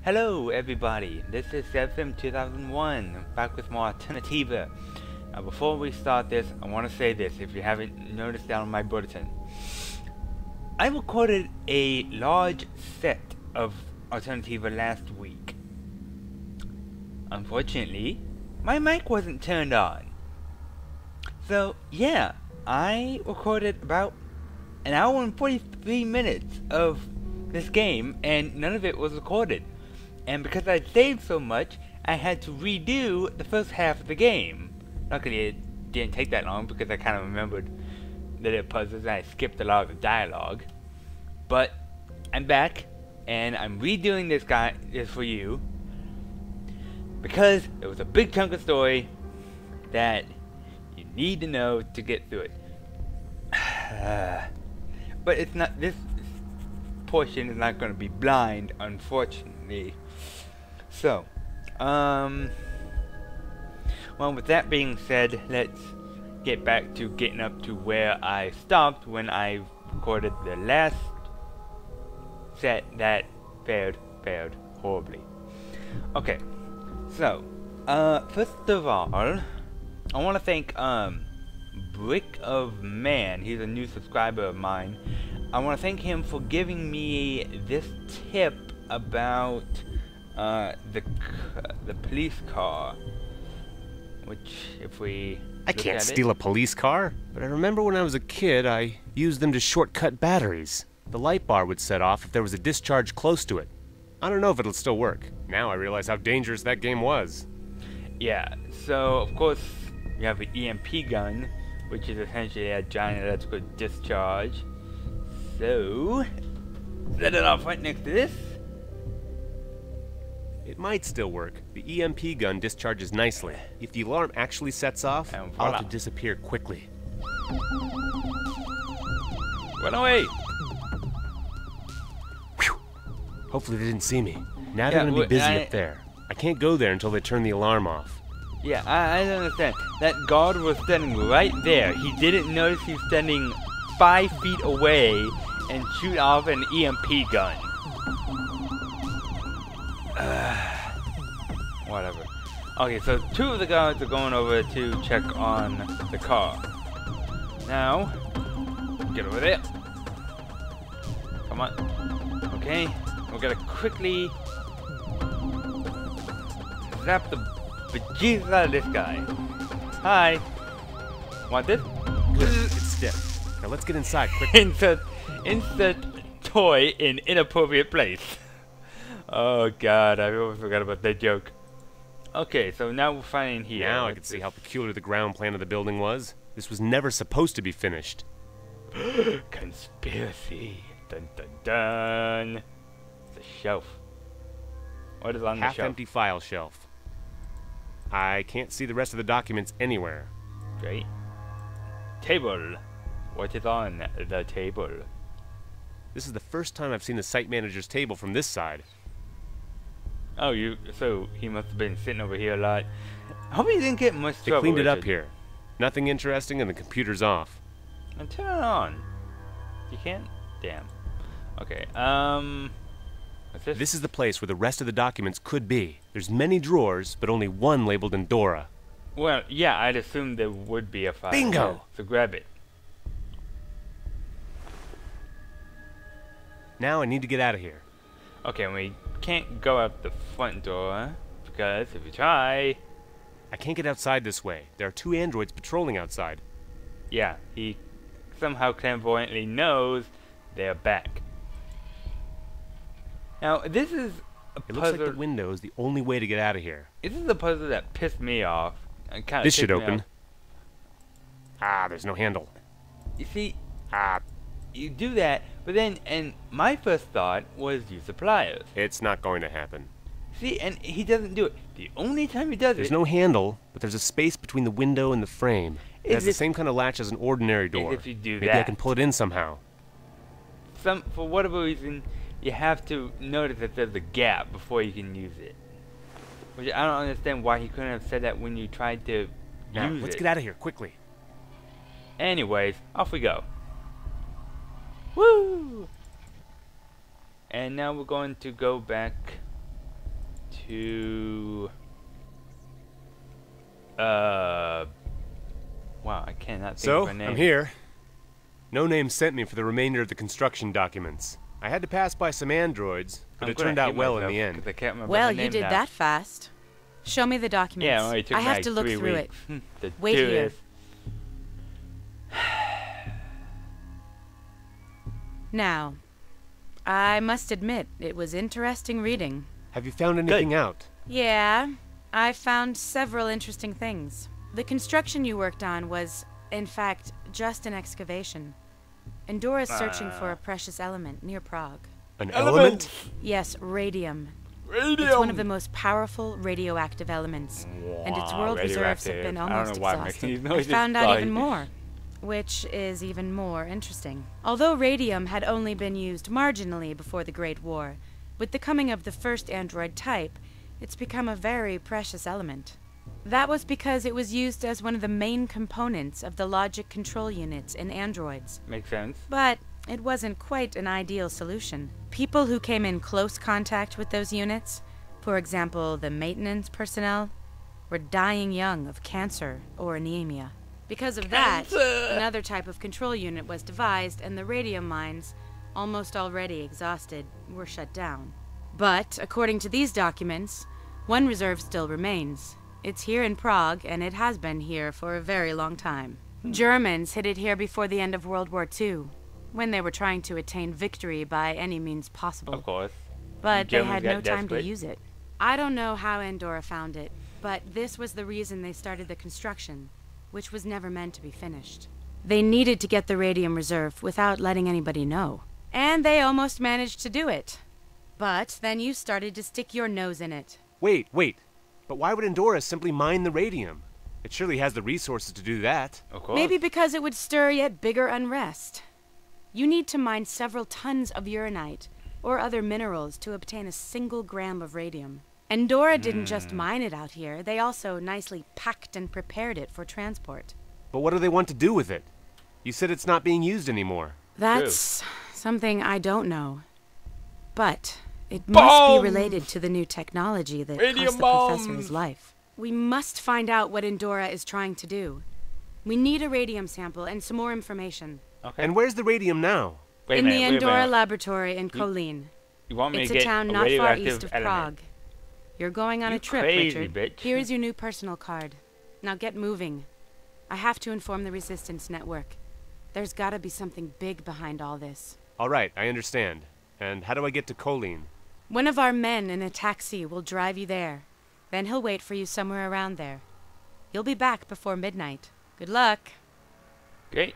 Hello everybody, this is FM 2001, back with more AlternativA. Now before we start this, I want to say this, if you haven't noticed down on my bulletin. I recorded a large set of AlternativA last week. Unfortunately, my mic wasn't turned on. So yeah, I recorded about an hour and 43 minutes of this game and none of it was recorded. And because I saved so much, I had to redo the first half of the game. Luckily it didn't take that long because I kind of remembered the little puzzles and I skipped a lot of the dialogue. But I'm back and I'm redoing this for you because it was a big chunk of story that you need to know to get through it. But it's not, this portion is not going to be blind, unfortunately. So, well, with that being said, let's get back to getting up to where I stopped when I recorded the last set that fared horribly. Okay, so, first of all, I want to thank, Brick of Man. He's a new subscriber of mine. I want to thank him for giving me this tip about the police car, which if we I can't steal a police car, but I remember when I was a kid I used them to shortcut batteries. The light bar would set off if there was a discharge close to it. I don't know if it'll still work. Now I realize how dangerous that game was. Yeah, so of course you have an EMP gun, which is essentially a giant electrical discharge. So, set it off right next to this. It might still work. The EMP gun discharges nicely. If the alarm actually sets off, I'll have to disappear quickly. Run away! Whew. Hopefully they didn't see me. Now they're gonna be busy up there. I can't go there until they turn the alarm off. Yeah, I don't understand. That guard was standing right there. He didn't notice he was standing 5 feet away and shoot off an EMP gun. Whatever. Okay, so 2 of the guards are going over to check on the car. Now, get over there. Come on. Okay, we're gonna quickly zap the bejesus out of this guy. Hi. Want this? It's stiff. Now let's get inside quickly. Insert toy in inappropriate place. Oh god, I almost forgot about that joke. Okay, so now we're finally here. Now I can see how peculiar the ground plan of the building was. This was never supposed to be finished. Conspiracy. Dun dun dun. It's a shelf. What is on the shelf? Half-empty file shelf. I can't see the rest of the documents anywhere. Great. Table. What is on the table? This is the first time I've seen the site manager's table from this side. Oh, so he must have been sitting over here a lot. I hope he didn't get much trouble. They cleaned it up here. Nothing interesting and the computer's off. And turn it on. You can't? Damn. Okay, what's this? This is the place where the rest of the documents could be. There's many drawers, but only one labeled Endora. Well, yeah, I'd assume there would be a file. Bingo! Here, so grab it. Now I need to get out of here. Okay, we can't go out the front door, because if you try... I can't get outside this way. There are 2 androids patrolling outside. Yeah, he somehow clairvoyantly knows they're back. Now, this is a puzzle... It looks like the window is the only way to get out of here. This is the puzzle that pissed me off. This should open. Ah, there's no handle. You see, you do that, but then, and my first thought was use the pliers. It's not going to happen. See, and he doesn't do it. The only time he does There's no handle, but there's a space between the window and the frame. It has the same kind of latch as an ordinary door. If you do Maybe I can pull it in somehow. For whatever reason, you have to notice that there's a gap before you can use it. Which I don't understand why he couldn't have said that when you tried to Now, use it. let's get out of here, quickly. Anyways, off we go. Woo! And now we're going to go back to... Wow, I cannot think So, of a name. I'm here. No name sent me for the remainder of the construction documents. I had to pass by some androids, but it turned out well in the end. I can't remember Well, her you name did now. that fast. Show me the documents. Yeah, it only took I me have like to look 3 through weeks to Wait do here. this. Now, I must admit, it was interesting reading. Have you found anything out? Yeah, I found several interesting things. The construction you worked on was, in fact, just an excavation. Endora's searching for a precious element near Prague. An element? Yes, radium. Radium! It's one of the most powerful radioactive elements, and its world reserves have been radioactive. I don't almost know why I'm making these exhausted. I noises, found out but- even more, which is even more interesting. Although radium had only been used marginally before the Great War, with the coming of the first android type, it's become a very precious element. That was because it was used as one of the main components of the logic control units in androids. Makes sense. But it wasn't quite an ideal solution. People who came in close contact with those units, for example the maintenance personnel, were dying young of cancer or anemia. Because of that, another type of control unit was devised, and the radium mines, almost already exhausted, were shut down. But, according to these documents, one reserve still remains. It's here in Prague, and it has been here for a very long time. Germans hid it here before the end of World War II, when they were trying to attain victory by any means possible. Of course. But they Germans had got no time to desperate. use it. I don't know how Andorra found it, but this was the reason they started the construction, which was never meant to be finished. They needed to get the radium reserve without letting anybody know. And they almost managed to do it. But then you started to stick your nose in it. Wait. But why would Andorra simply mine the radium? It surely has the resources to do that. Of course. Maybe because it would stir yet bigger unrest. You need to mine several tons of uranite or other minerals to obtain a single gram of radium. Andorra didn't just mine it out here, they also nicely packed and prepared it for transport. But what do they want to do with it? You said it's not being used anymore. That's something I don't know. But it must be related to the new technology that Radium cost the bombs! professor his life. We must find out what Andorra is trying to do. We need a radium sample and some more information. Okay. And where's the radium now? Wait a In minute, the wait a Andorra minute. laboratory in Kolin. You want me It's to a get town a not far radioactive east of element? Prague. You're going on You a trip, crazy Richard. bitch. Here's your new personal card. Now get moving. I have to inform the Resistance Network. There's gotta be something big behind all this. All right, I understand. And how do I get to Colleen? One of our men in a taxi will drive you there. Then he'll wait for you somewhere around there. You'll be back before midnight. Good luck. Great.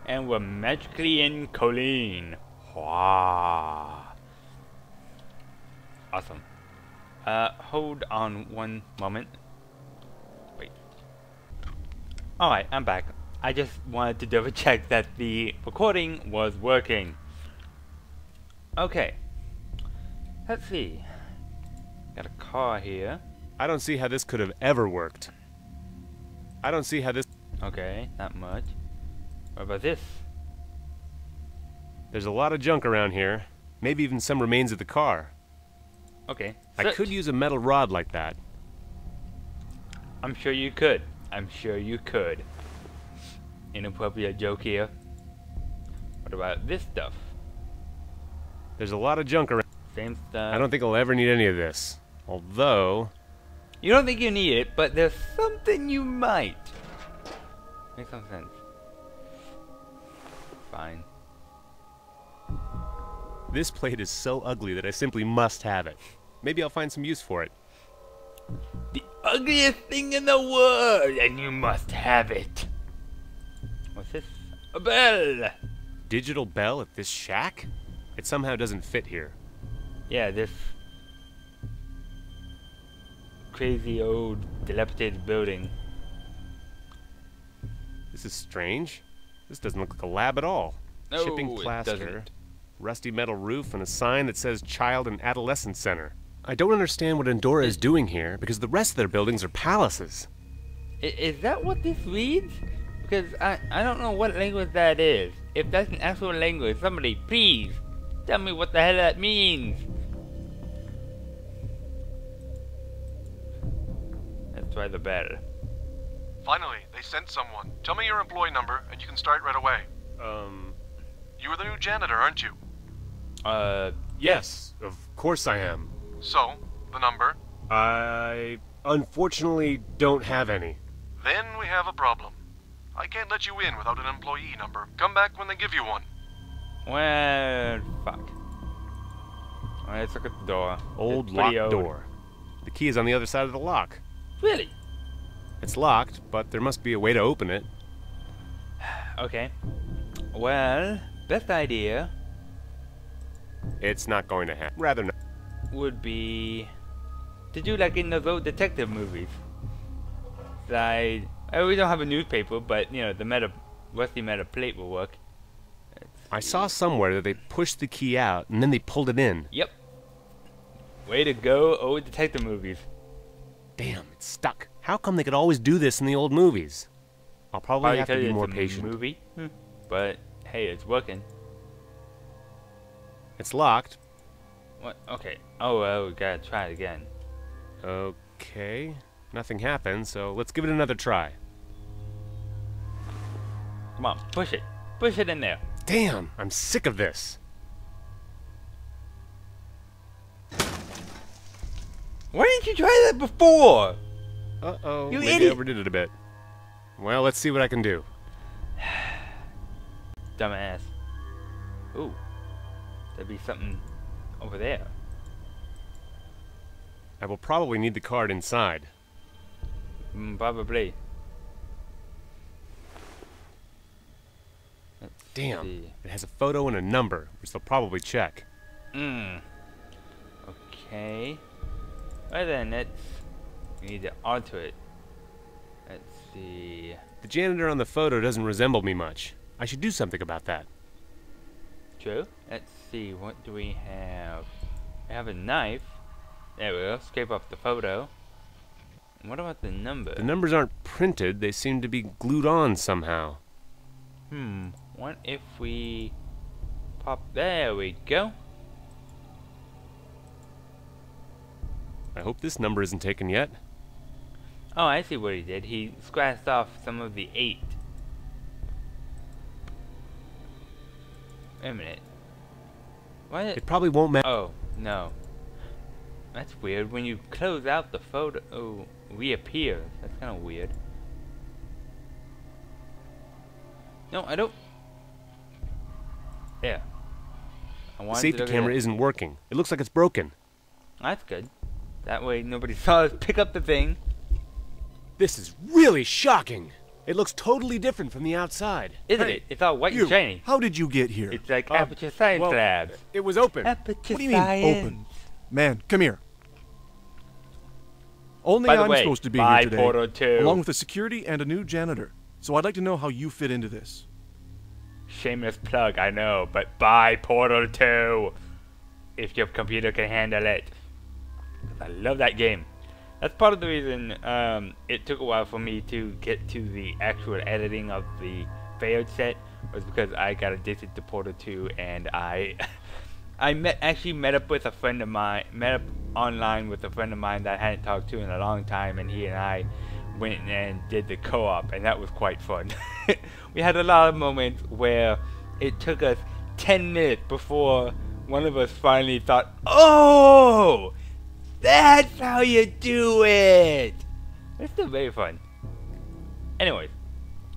And we're magically in Colleen. Wow. Awesome. Hold on one moment. Wait. Alright, I'm back. I just wanted to double check that the recording was working. Okay. Let's see. Got a car here. I don't see how this could have ever worked. I don't see how this... Okay, not much. What about this? There's a lot of junk around here. Maybe even some remains of the car. Okay. I search. could use a metal rod like that. I'm sure you could. I'm sure you could. Inappropriate joke here. What about this stuff? There's a lot of junk around. Same stuff. I don't think I'll ever need any of this. Although... You don't think you need it, but there's something you might. Makes some sense. Fine. This plate is so ugly that I simply must have it. Maybe I'll find some use for it. The ugliest thing in the world, and you must have it. What's this? A bell! Digital bell at this shack? It somehow doesn't fit here. Yeah, this crazy old dilapidated building. This is strange. This doesn't look like a lab at all. No, Shipping it plaster, doesn't. rusty metal roof, and a sign that says Child and Adolescent Center. I don't understand what Andorra is doing here, because the rest of their buildings are palaces. Is that what this reads? Because I don't know what language that is. If that's an actual language, somebody please tell me what the hell that means. try the bell. Finally, they sent someone. Tell me your employee number, and you can start right away. You are the new janitor, aren't you? Yes, of course I am. So, the number? I unfortunately don't have any. Then we have a problem. I can't let you in without an employee number. Come back when they give you one. Well, fuck. Alright, let's look at the door. Old It's pretty locked old. door. The key is on the other side of the lock. Really? It's locked, but there must be a way to open it. Okay. Well, best idea It's not going to happen. Rather not. would be to do like in those old detective movies. We don't have a newspaper, but you know the rusty metal plate will work. I saw somewhere that they pushed the key out and then they pulled it in. Yep. Way to go, old detective movies. Damn, it's stuck. How come they could always do this in the old movies? I'll probably have to because be it's more a patient. movie, but hey, it's working. It's locked. What? Okay. Oh well, we gotta try it again. Okay. Nothing happened, so let's give it another try. Come on, push it. Push it in there. Damn, I'm sick of this. Why didn't you try that before? Uh-oh, You maybe I idiot. overdid it a bit. Well, let's see what I can do. Dumbass. Ooh. There'd be something over there. I will probably need the card inside. Probably. Let's Damn, see. it has a photo and a number, which they'll probably check. Okay. Well then, we need to alter it. Let's see. The janitor on the photo doesn't resemble me much. I should do something about that. True. Let's see. What do we have? We have a knife. There we go. Scrape off the photo. What about the number? The numbers aren't printed, they seem to be glued on somehow. What if we pop? There we go. I hope this number isn't taken yet. Oh, I see what he did. He scratched off some of the 8. Wait a minute. What? It probably won't matter. Oh, no. That's weird. When you close out the photo, reappears. That's kind of weird. No, I don't. Yeah. I The wanted safety to look at camera it. isn't working. It looks like it's broken. That's good. That way nobody saw us pick up the thing. This is really shocking. It looks totally different from the outside. Isn't it? It's all white and shiny. How did you get here? It's like Aperture Science well, Labs. It was open. Aperture What do you mean, Science. open? Man, come here. Only By the I'm way, supposed to be bye, here today, Portal 2. along with a security and a new janitor. So I'd like to know how you fit into this. Shameless plug, I know, but buy Portal 2 if your computer can handle it. I love that game. That's part of the reason it took a while for me to get to the actual editing of the failed set, was because I got addicted to Portal 2, and I actually met up with a friend of mine, met up online with a friend of mine that I hadn't talked to in a long time, and he and I went and did the co-op, and that was quite fun. We had a lot of moments where it took us 10 minutes before one of us finally thought, oh, that's how you do it. It's still very fun. Anyways,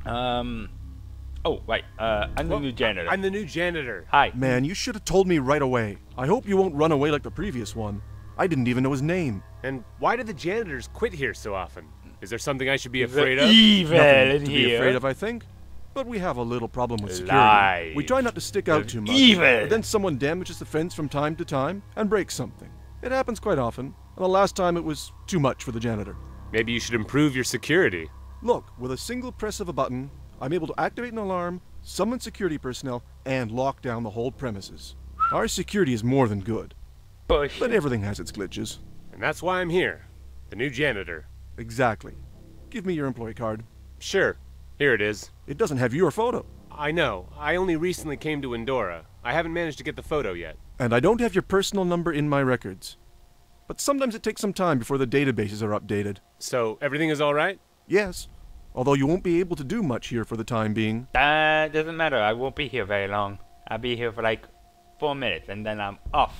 oh right, I'm the new janitor. I'm the new janitor. Hi. Man, you should have told me right away. I hope you won't run away like the previous one. I didn't even know his name. And why do the janitors quit here so often? Is there something I should be The afraid of? evil Nothing in to here. be afraid of, I think. But we have a little problem with security. Lies. We try not to stick out too much. Evil. But then someone damages the fence from time to time and breaks something. It happens quite often. And the last time it was too much for the janitor. Maybe you should improve your security. Look, with a single press of a button, I'm able to activate an alarm, summon security personnel, and lock down the whole premises. Our security is more than good. Bush. But everything has its glitches. And that's why I'm here. The new janitor. Exactly. Give me your employee card. Sure. Here it is. It doesn't have your photo. I know. I only recently came to Endora. I haven't managed to get the photo yet. And I don't have your personal number in my records. but sometimes it takes some time before the databases are updated. So, everything is alright? Yes, although you won't be able to do much here for the time being. That doesn't matter. I won't be here very long. I'll be here for like 4 minutes and then I'm off.